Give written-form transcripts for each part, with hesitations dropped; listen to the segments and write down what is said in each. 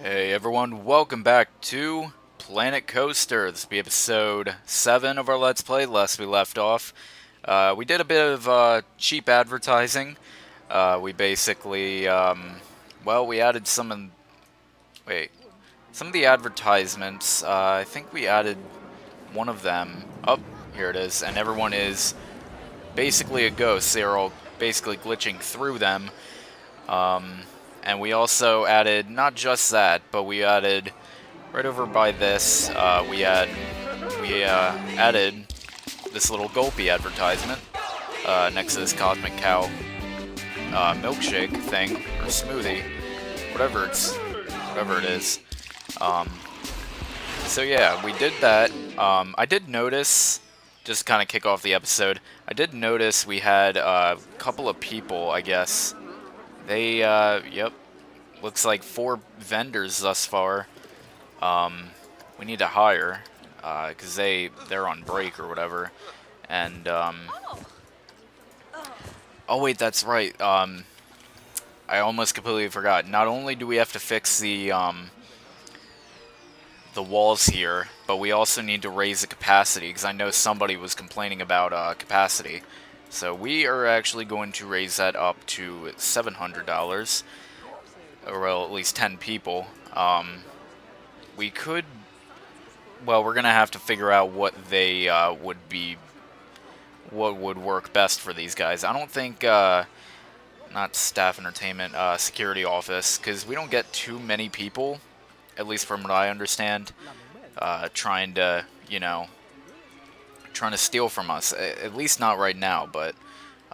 Hey everyone, welcome back to Planet Coaster. This will be episode 7 of our Let's Play, last we left off. We did a bit of cheap advertising. We basically, well, we added some of the advertisements. I think we added one of them. Oh, here it is. And everyone is basically a ghost. They're all basically glitching through them. And we also added, not just that, but we added right over by this, we added this little Gulpy advertisement next to this Cosmic Cow milkshake thing or smoothie, whatever it is. Um, so yeah, we did that. I did notice, just to kind of kick off the episode, I did notice we had a couple of people, I guess. They, yep, looks like 4 vendors thus far. We need to hire, because they're on break or whatever. And, oh wait, that's right. I almost completely forgot. Not only do we have to fix the walls here, but we also need to raise the capacity, because I know somebody was complaining about capacity. So we are actually going to raise that up to $700, or well, at least 10 people. We could, well, we're gonna have to figure out what they what would work best for these guys. I don't think, not staff entertainment, security office, because we don't get too many people, at least from what I understand, trying to, trying to steal from us. At least not right now, but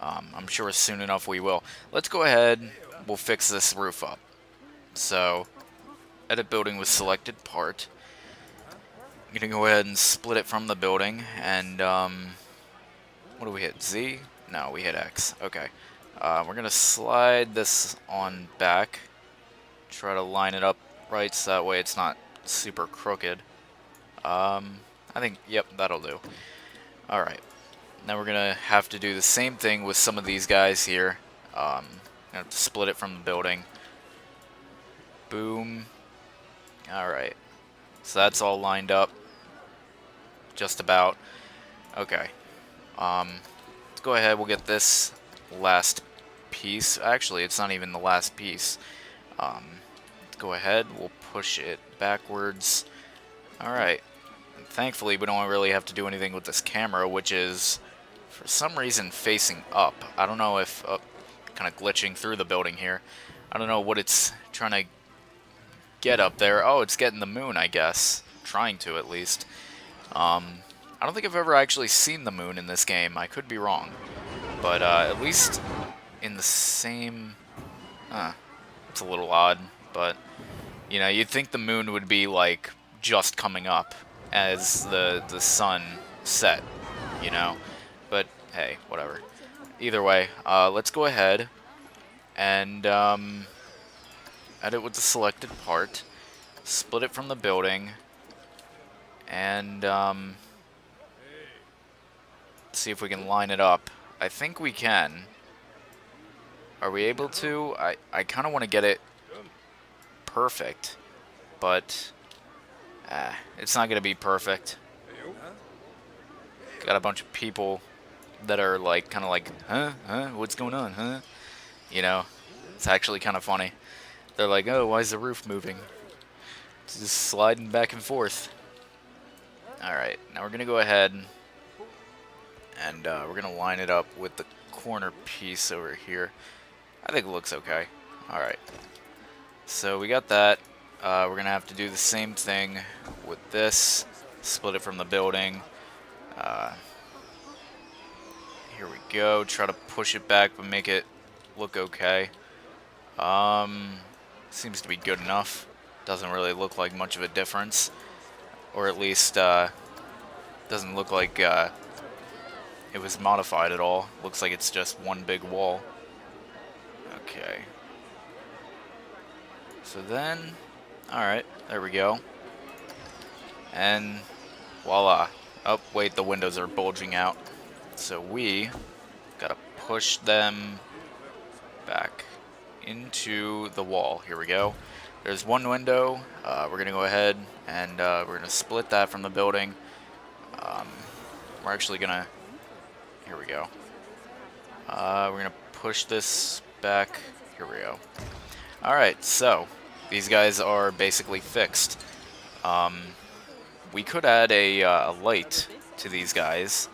I'm sure soon enough we will. Let's go ahead, we'll fix this roof up. So, edit building with selected part. I'm gonna go ahead and split it from the building, and, what do we hit? Z? No, we hit X. Okay. We're gonna slide this on back. Try to line it up right so that way it's not super crooked. I think, yep, that'll do. Alright. Now we're gonna have to do the same thing with some of these guys here. Gonna have to split it from the building. Boom. Alright. So that's all lined up. Just about. Okay. Let's go ahead, we'll get this last piece. Actually, it's not even the last piece. Let's go ahead, we'll push it backwards. Alright. Thankfully, we don't really have to do anything with this camera, which is, for some reason, facing up. I don't know if, kind of glitching through the building here. I don't know what it's trying to get up there. Oh, it's getting the moon, I guess. Trying to, at least. I don't think I've ever actually seen the moon in this game. I could be wrong. But, at least in the same... it's a little odd, but, you'd think the moon would be, like, just coming up as the sun set, But, hey, whatever. Either way, let's go ahead and, edit with the selected part, split it from the building, and, see if we can line it up. I think we can. Are we able to? I kind of want to get it perfect, but it's not going to be perfect. Got a bunch of people that are like, kind of like, huh, what's going on, huh? It's actually kind of funny. They're like, oh, why is the roof moving? It's just sliding back and forth. Alright, now we're going to go ahead and we're going to line it up with the corner piece over here. I think it looks okay. Alright. So we got that. We're going to have to do the same thing with this. Split it from the building. Here we go. Try to push it back but make it look okay. Seems to be good enough. Doesn't really look like much of a difference. Or at least, doesn't look like it was modified at all. Looks like it's just one big wall. Okay. So then, alright, there we go. And voila. Oh, wait, the windows are bulging out. So we gotta push them back into the wall. Here we go. There's one window. We're going to go ahead and we're going to split that from the building. We're actually going to... Here we go. We're going to push this back. Here we go. Alright, so these guys are basically fixed. We could add a light to these guys.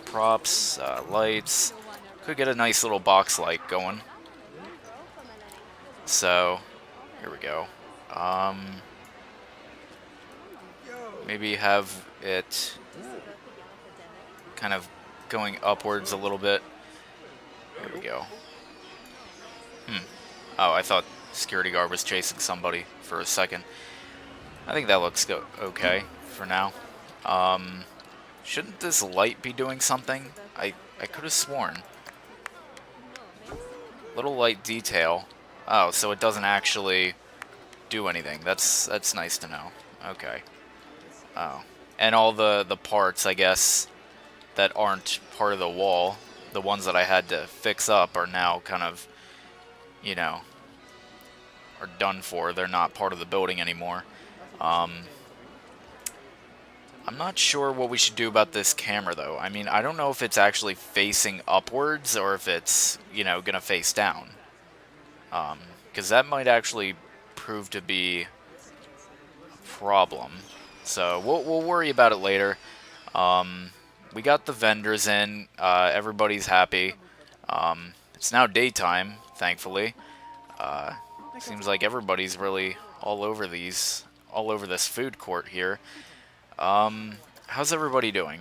Props, lights. Could get a nice little box light going. So, here we go. Maybe have it kind of going upwards a little bit. Here we go. Oh, I thought security guard was chasing somebody for a second. I think that looks okay for now. Shouldn't this light be doing something? I could have sworn. Little light detail. Oh, so it doesn't actually do anything. That's nice to know. Okay. Oh. And all the parts, I guess, that aren't part of the wall, the ones that I had to fix up, are now kind of, you know, are done for. They're not part of the building anymore. I'm not sure what we should do about this camera, though. I mean, I don't know if it's actually facing upwards or if it's, you know, gonna face down. Because that might actually prove to be a problem. So we'll worry about it later. We got the vendors in. Everybody's happy. It's now daytime, thankfully. Seems like everybody's really all over this food court here. How's everybody doing?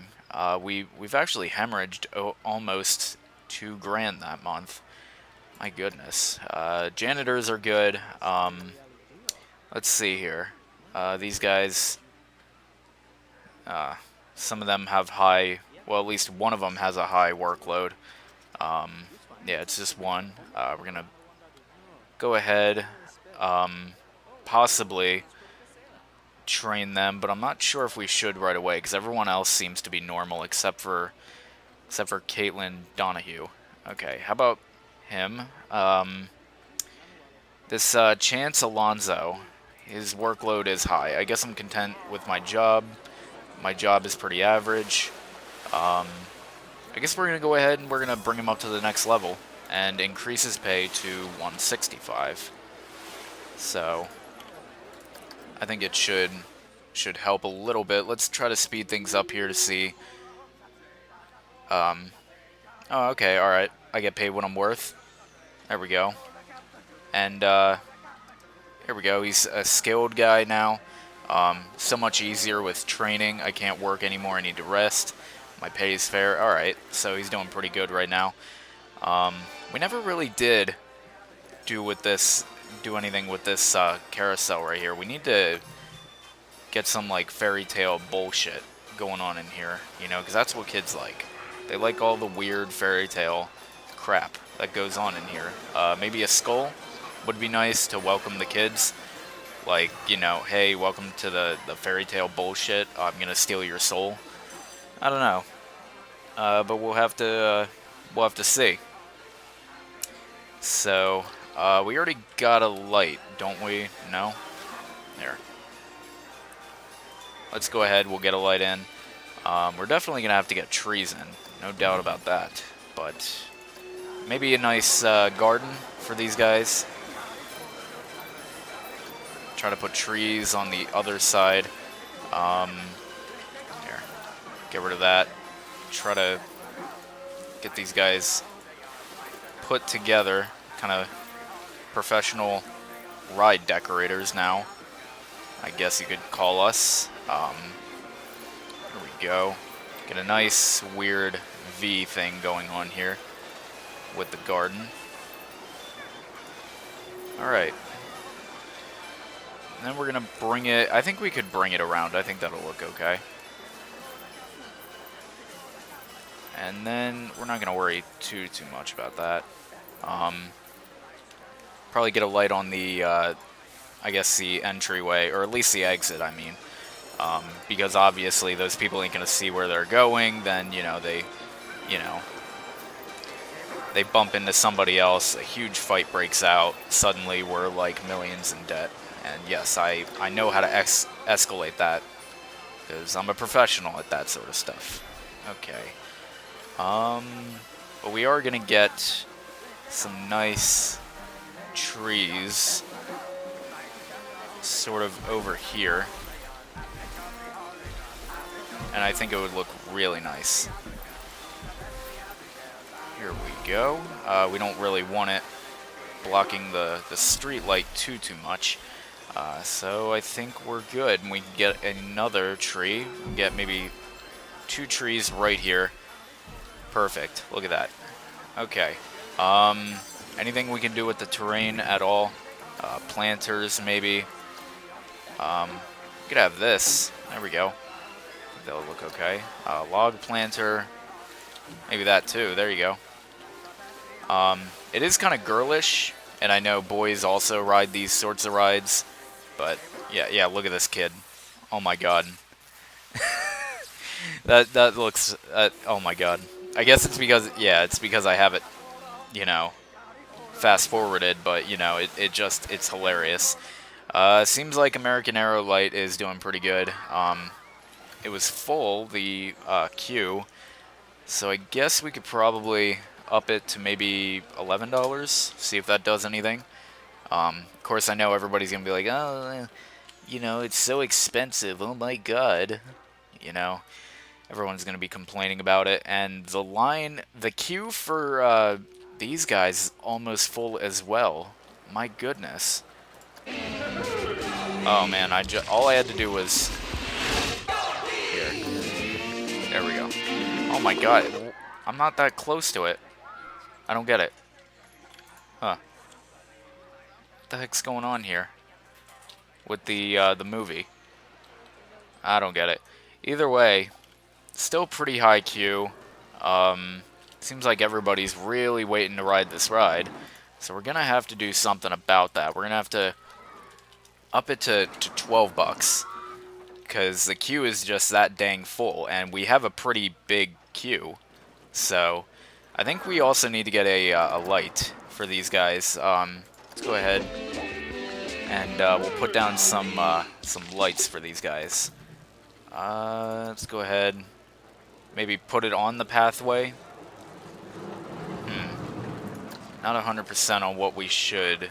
We've actually hemorrhaged almost $2 grand that month. My goodness. Janitors are good. Let's see here. These guys, some of them have high, well, at least one of them has a high workload. Yeah, it's just one. We're going to go ahead, possibly train them, but I'm not sure if we should right away, because everyone else seems to be normal except for Caitlin Donahue. Okay, how about him? This Chance Alonzo, his workload is high. I guess I'm content with my job. My job is pretty average. I guess we're going to go ahead and we're going to bring him up to the next level and increase his pay to 165. So I think it should help a little bit. Let's try to speed things up here to see. Oh, okay, alright. I get paid what I'm worth. There we go. And, here we go. He's a skilled guy now. So much easier with training. I can't work anymore. I need to rest. My pay is fair. Alright, so he's doing pretty good right now. We never really did do anything with this carousel right here. We need to get some, like, fairy tale bullshit going on in here, you know, because that's what kids like. They like all the weird fairy tale crap that goes on in here. Maybe a skull would be nice to welcome the kids. Like, you know, hey, welcome to the fairy tale bullshit. I'm gonna steal your soul. I don't know, but we'll have to see. So, we already got a light, don't we? No? There. Let's go ahead, we'll get a light in. We're definitely gonna have to get trees in, no doubt about that. But maybe a nice garden for these guys. Try to put trees on the other side. Here, get rid of that. Try to get these guys put together. Kind of professional ride decorators now, I guess you could call us. Here we go. Get a nice weird V thing going on here with the garden. Alright. Then we're going to bring it... I think we could bring it around. I think that'll look okay. And then we're not going to worry too much about that. Probably get a light on the, I guess, the entryway, or at least the exit, I mean. Because obviously those people ain't going to see where they're going. Then, you know, they bump into somebody else, a huge fight breaks out, suddenly we're like millions in debt. And yes, I know how to escalate that, because I'm a professional at that sort of stuff. Okay. But we are going to get some nice trees sort of over here. And I think it would look really nice. Here we go. We don't really want it blocking the street light too much. So I think we're good. And we can get another tree. We can get maybe 2 trees right here. Perfect. Look at that. Okay. Anything we can do with the terrain at all? Planters, maybe. We could have this. There we go. That'll look okay. Log planter. Maybe that too. There you go. It is kind of girlish, and I know boys also ride these sorts of rides. But yeah. Look at this kid. Oh my god. that looks. Oh my god. I guess it's because I have it, fast forwarded. But it's hilarious. Seems like American Aero Light is doing pretty good. It was full, the queue, so I guess we could probably up it to maybe $11, see if that does anything. Of course, I know everybody's going to be like, oh, it's so expensive, oh my god. Everyone's going to be complaining about it, and the queue for these guys is almost full as well. My goodness. Oh man, all I had to do was... Here. There we go. Oh my god, I'm not that close to it. I don't get it. Huh. What the heck's going on here? With the movie? I don't get it. Either way, still pretty high queue. Seems like everybody's really waiting to ride this ride. So we're gonna have to do something about that. We're gonna have to up it to $12, because the queue is just that dang full, and we have a pretty big queue. So I think we also need to get a light for these guys. Let's go ahead and we'll put down some lights for these guys. Let's go ahead, maybe put it on the pathway. Not 100% on what we should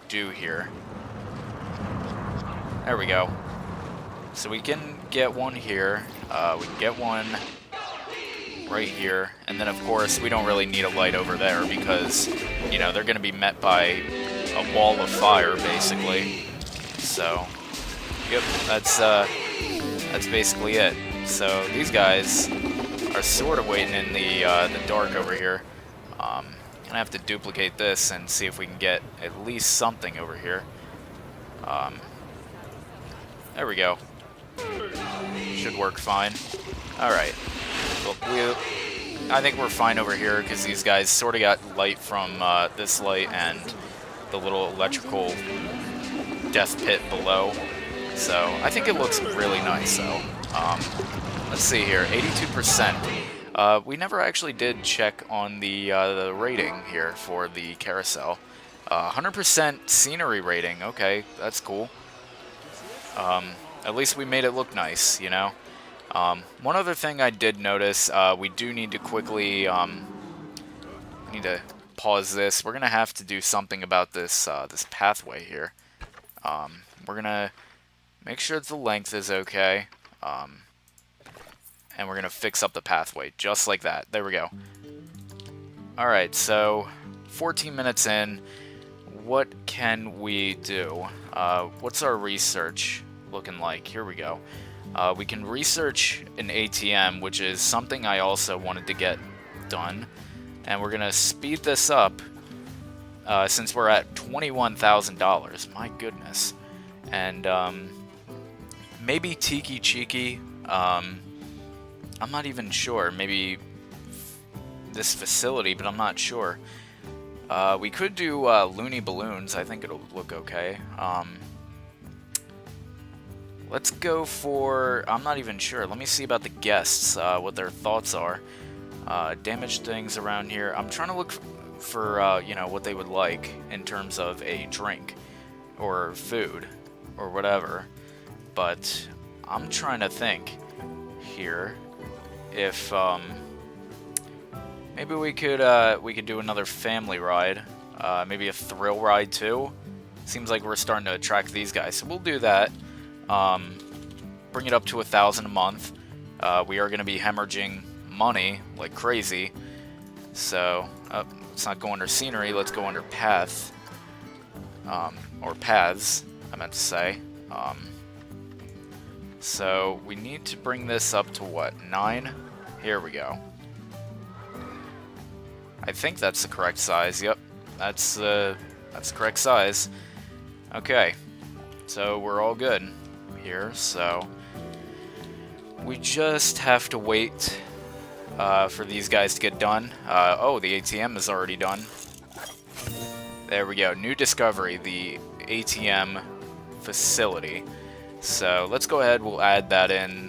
do here. There we go. So we can get one here. We can get one right here. And then, of course, we don't really need a light over there because, they're going to be met by a wall of fire, basically. So, yep, that's basically it. So these guys are sort of waiting in the dark over here. Gonna have to duplicate this and see if we can get at least something over here. There we go. Should work fine. Alright. Well, I think we're fine over here because these guys sort of got light from this light and the little electrical death pit below. So I think it looks really nice though. Let's see here, 82%. We never actually did check on the rating here for the carousel. 100% scenery rating. Okay, that's cool. At least we made it look nice, One other thing I did notice, we do need to quickly need to pause this. We're gonna have to do something about this this pathway here. We're gonna make sure that the length is okay. And we're going to fix up the pathway, just like that. There we go. Alright, so 14 minutes in. What can we do? What's our research looking like? Here we go. We can research an ATM, which is something I also wanted to get done. And we're going to speed this up since we're at $21,000. My goodness. And maybe Tikichiki. I'm not even sure. Maybe this facility, but I'm not sure. We could do loony balloons. I think it'll look okay. Let's go for... I'm not even sure. Let me see about the guests, what their thoughts are. Damaged things around here. I'm trying to look for, you know, what they would like in terms of a drink or food or whatever. But I'm trying to think here if maybe we could do another family ride, maybe a thrill ride too. Seems like we're starting to attract these guys, so we'll do that. Bring it up to 1,000 a month. We are going to be hemorrhaging money like crazy. So, let's not go under scenery, let's go under path. Or paths, I meant to say. So, we need to bring this up to what, 9? Here we go. I think that's the correct size, yep. That's the correct size. Okay, so we're all good here, so we just have to wait for these guys to get done. Oh, the ATM is already done. There we go. New discovery, the ATM facility. So let's go ahead. We'll add that in.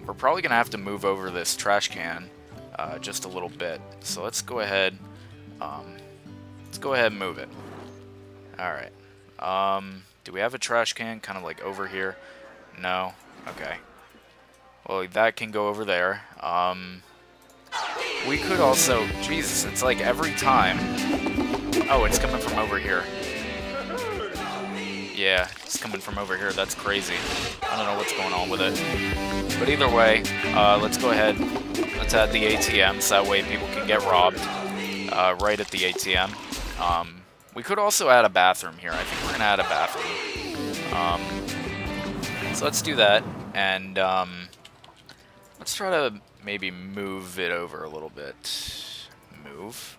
We're probably going to have to move over this trash can just a little bit. So let's go ahead. And move it. All right. Do we have a trash can kind of like over here? No. Okay. Well, that can go over there. We could also... Jesus, it's like every time... Oh, it's coming from over here. Yeah, it's coming from over here. That's crazy. I don't know what's going on with it. But either way, let's go ahead. Let's add the ATM, so that way people can get robbed right at the ATM. We could also add a bathroom here. I think we're going to add a bathroom. So let's do that. And let's try to maybe move it over a little bit. Move.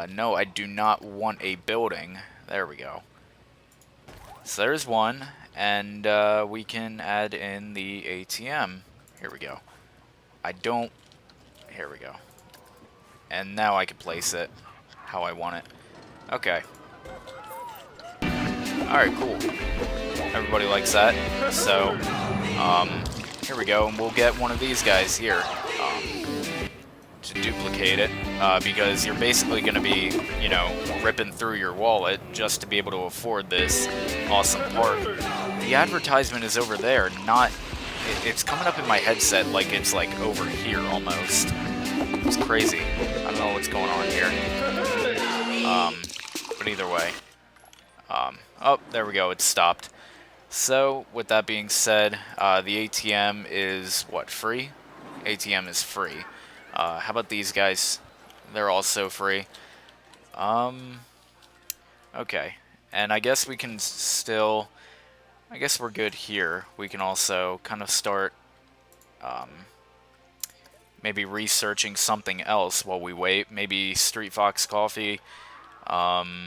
No, I do not want a building. There we go. So there's one, and we can add in the ATM. Here we go. Here we go. And now I can place it how I want it. Okay. Alright, cool. Everybody likes that. So, here we go, and we'll get one of these guys here to duplicate it, because you're basically going to be, you know, ripping through your wallet just to be able to afford this awesome park. The advertisement is over there, not... It's coming up in my headset like it's like over here almost. It's crazy. I don't know what's going on here. But either way. Oh, there we go, it stopped. So, with that being said, the ATM is, what, free? ATM is free. How about these guys? They're also free. Okay. And I guess we can still... I guess we're good here. We can also kind of start, maybe researching something else while we wait. Maybe Street Fox Coffee. Let's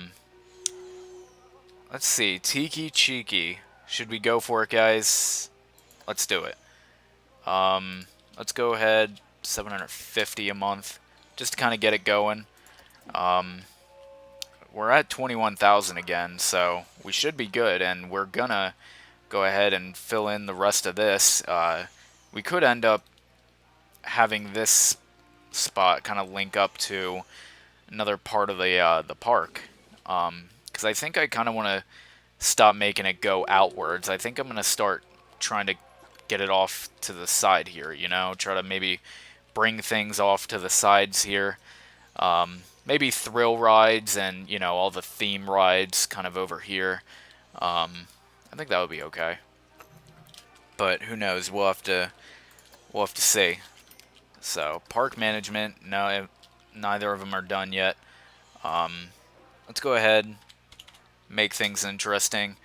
see. Tikichiki. Should we go for it, guys? Let's do it. Let's go ahead. 750 a month. Just to kind of get it going. We're at 21,000 again, so we should be good, and we're gonna go ahead and fill in the rest of this. We could end up having this spot kind of link up to another part of the park, because I think I kind of want to stop making it go outwards. I think I'm gonna start trying to get it off to the side here, you know, try to maybe bring things off to the sides here. Maybe thrill rides and, you know, all the theme rides kind of over here. I think that would be okay. But who knows? We'll have to see. So, park management, no, neither of them are done yet. Let's go ahead, make things interesting.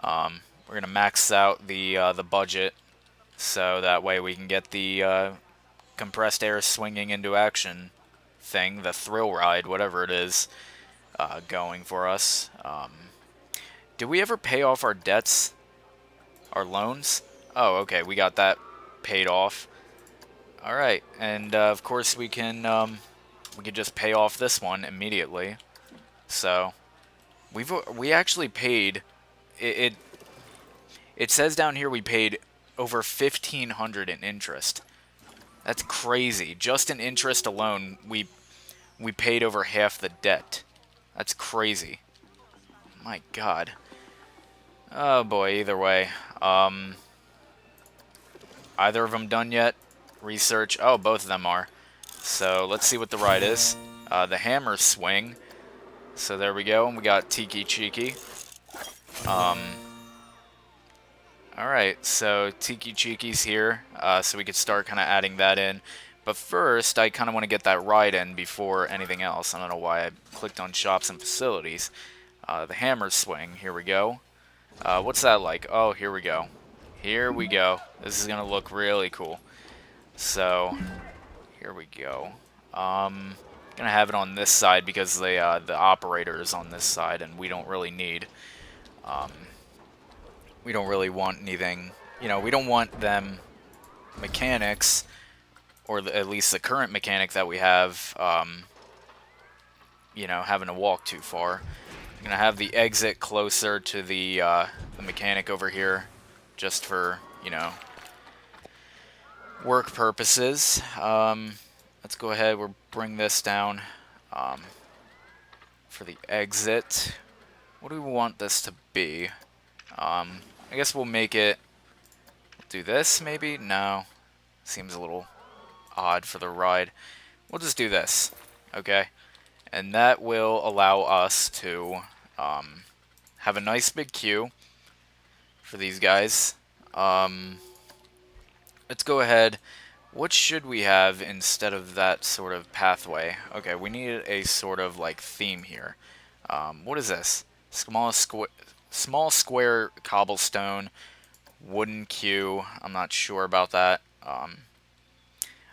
We're gonna max out the budget, so that way we can get the compressed air swinging into action thing, the thrill ride, whatever it is, going for us. Did we ever pay off our debts? Our loans? Oh, okay, we got that paid off. Alright, and of course we can just pay off this one immediately. So, we actually paid, it says down here we paid over $1,500 in interest. That's crazy. Just in interest alone, we paid over half the debt. That's crazy. My God. Oh boy, either way. Either of them done yet? Research. Oh, both of them are. So let's see what the ride is. The hammer swing. So there we go. And we got Tikichiki. Alright, so Tikichiki's here. So we could start kind of adding that in. But first, I kind of want to get that ride in before anything else. I don't know why I clicked on shops and facilities. The hammer swing. Here we go. What's that like? Oh, here we go. Here we go. This is going to look really cool. So, here we go. Gonna have it on this side because the operator is on this side, and we don't really need. We don't really want anything. You know, we don't want them mechanics, or at least the current mechanic that we have. You know, having to walk too far. I'm gonna have the exit closer to the mechanic over here, just for, you know, work purposes. Let's go ahead. We'll bring this down for the exit. What do we want this to be? I guess we'll make it. Do this maybe? No, seems a little odd for the ride. We'll just do this, okay? And that will allow us to have a nice big queue for these guys. Let's go ahead. What should we have instead of that sort of pathway? Okay, we need a sort of like theme here. What is this? Small square cobblestone wooden queue. I'm not sure about that.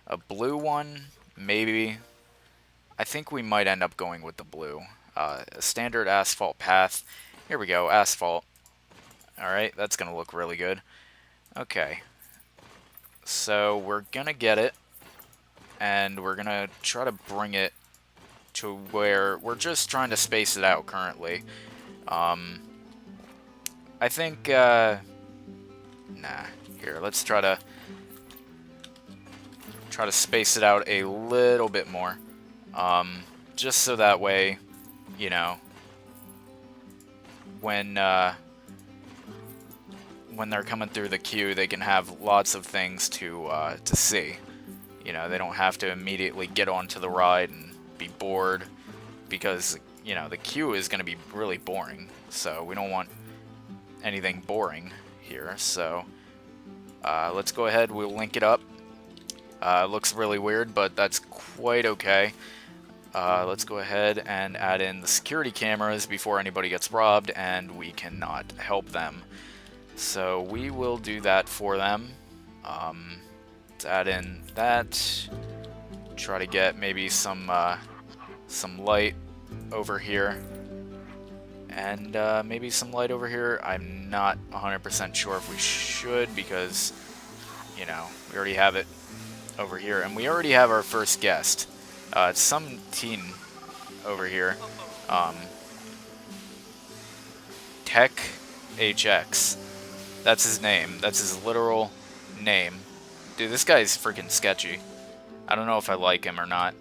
A blue one, maybe. I think we might end up going with the blue. A standard asphalt path. Here we go, asphalt. Alright, that's going to look really good. Okay. So we're going to get it. And we're going to try to bring it to where we're just trying to space it out currently. I think, nah. Here, let's try to space it out a little bit more. Just so that way, you know, when they're coming through the queue, they can have lots of things to see. You know, they don't have to immediately get onto the ride and be bored, because, you know, the queue is going to be really boring. So we don't want anything boring here. So let's go ahead. We'll link it up. It looks really weird, but that's quite okay. Let's go ahead and add in the security cameras before anybody gets robbed, and we cannot help them. So we will do that for them. Let's add in that. Try to get maybe some light over here. And maybe some light over here. I'm not 100% sure if we should, because, you know, we already have it over here. And we already have our first guest. It's some teen over here. Tech HX. That's his name. That's his literal name. Dude, this guy's freaking sketchy. I don't know if I like him or not.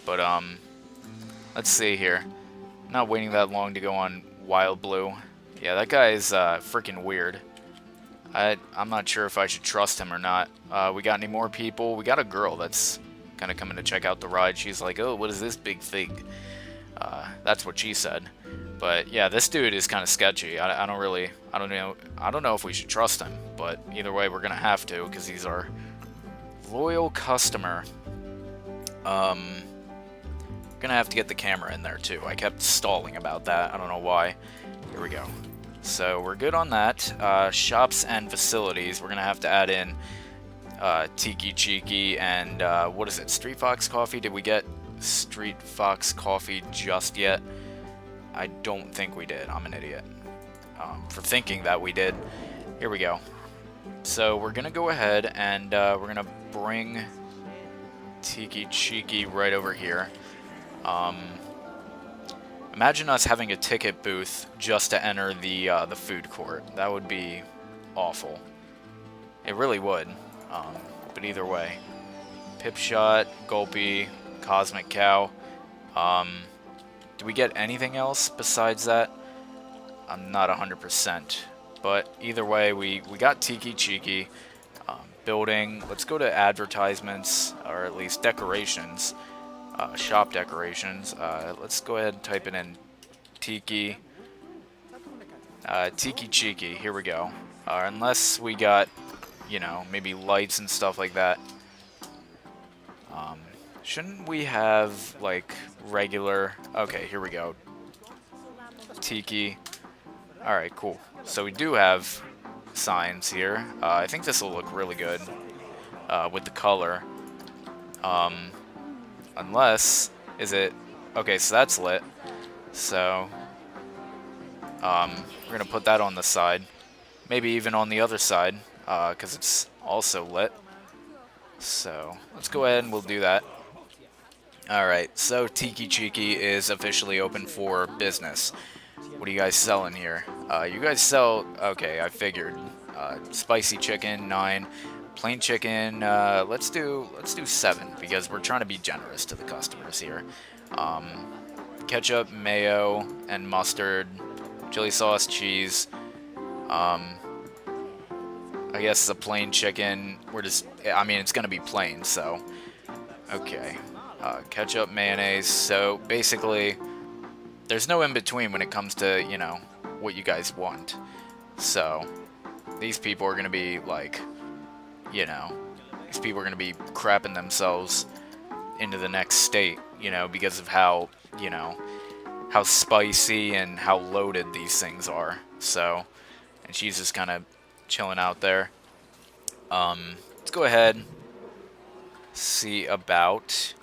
But, let's see here. I'm not waiting that long to go on Wild Blue. Yeah, that guy is freaking weird. I'm not sure if I should trust him or not. We got any more people? We got a girl that's kind of coming to check out the ride. She's like, oh, what is this big thing? That's what she said. But yeah, this dude is kind of sketchy. I don't know if we should trust him. But either way, we're gonna have to, because he's our loyal customer. Gonna have to get the camera in there too. I kept stalling about that. I don't know why. Here we go. So we're good on that. Shops and facilities. We're gonna have to add in Tikichiki and what is it? Street Fox Coffee. Did we get Street Fox Coffee just yet? I don't think we did. I'm an idiot for thinking that we did. Here we go. So we're gonna go ahead and we're gonna bring Tikichiki right over here. Imagine us having a ticket booth just to enter the food court. That would be awful. It really would. But either way, Pip Shot, Gulpy, Cosmic Cow. Do we get anything else besides that? I'm not 100%. But either way, we got Tikichiki. Building. Let's go to advertisements, or at least decorations. Shop decorations. Let's go ahead and type it in Tiki. Tikichiki. Here we go. Unless we got, you know, maybe lights and stuff like that. Shouldn't we have, like, regular... Okay, here we go. Tiki. Alright, cool. So we do have signs here. I think this will look really good with the color. Unless... Is it... Okay, so that's lit. So... we're going to put that on the side. Maybe even on the other side, because it's also lit. So, let's go ahead and we'll do that. Alright, so Tikichiki is officially open for business. What are you guys selling here? You guys sell... Okay, I figured. Spicy chicken, 9. Plain chicken, let's do 7, because we're trying to be generous to the customers here. Ketchup, mayo, and mustard. Chili sauce, cheese. I guess the plain chicken. We're just... I mean, it's going to be plain, so... Okay. Ketchup, mayonnaise. So, basically, there's no in-between when it comes to, you know, what you guys want. So, these people are going to be, like, you know... These people are going to be crapping themselves into the next state, you know, because of how, you know... how spicy and how loaded these things are. So, and she's just kind of chilling out there. Let's go ahead, see about...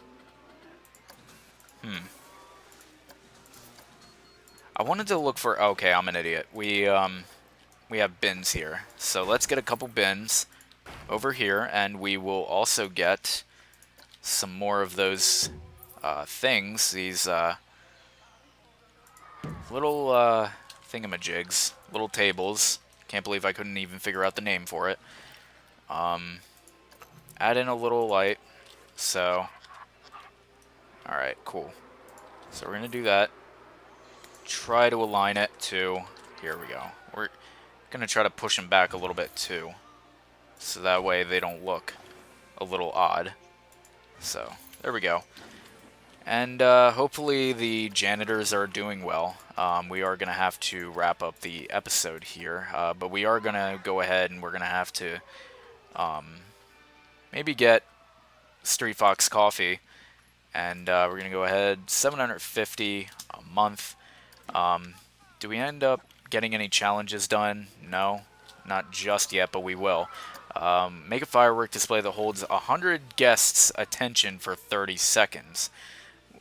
I wanted to look for... Okay, I'm an idiot. We have bins here. So let's get a couple bins over here, and we will also get some more of those things, these little thingamajigs, little tables. Can't believe I couldn't even figure out the name for it. Add in a little light. So, alright, cool. So we're going to do that. Try to align it to... Here we go. We're going to try to push them back a little bit too. So that way they don't look a little odd. So, there we go. And hopefully the janitors are doing well. We are going to have to wrap up the episode here. But we are going to go ahead and we're going to have to maybe get Street Fox Coffee. And we're going to go ahead, $750 a month. Do we end up getting any challenges done? No, not just yet, but we will. Make a firework display that holds 100 guests' attention for 30 seconds.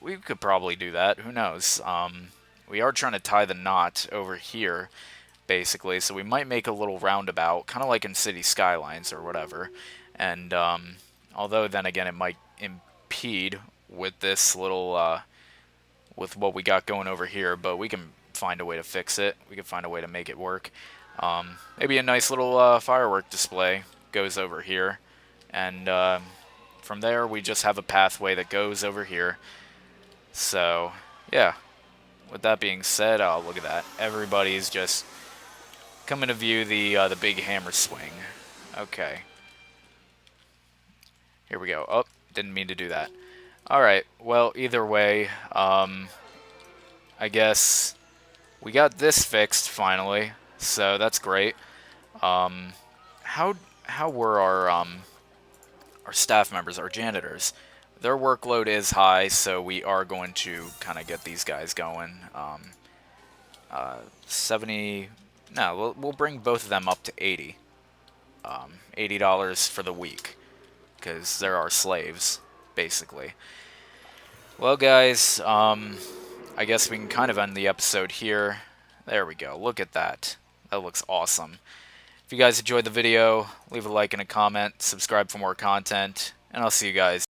We could probably do that. Who knows? We are trying to tie the knot over here, basically, so we might make a little roundabout, kind of like in City Skylines or whatever. And although then again it might impede with this little, with what we got going over here, but we can find a way to fix it. We can find a way to make it work. Maybe a nice little firework display goes over here, and from there we just have a pathway that goes over here. So, yeah. With that being said, oh, look at that. Everybody's just coming to view the big hammer swing. Okay. Here we go. Oh, didn't mean to do that. Alright, well, either way, I guess we got this fixed, finally. So, that's great. How were our staff members, our janitors? Their workload is high, so we are going to kind of get these guys going. 70... No, we'll bring both of them up to 80. $80 for the week, because they're our slaves, basically. Well, guys, I guess we can kind of end the episode here. There we go. Look at that. That looks awesome. If you guys enjoyed the video, leave a like and a comment, subscribe for more content, and I'll see you guys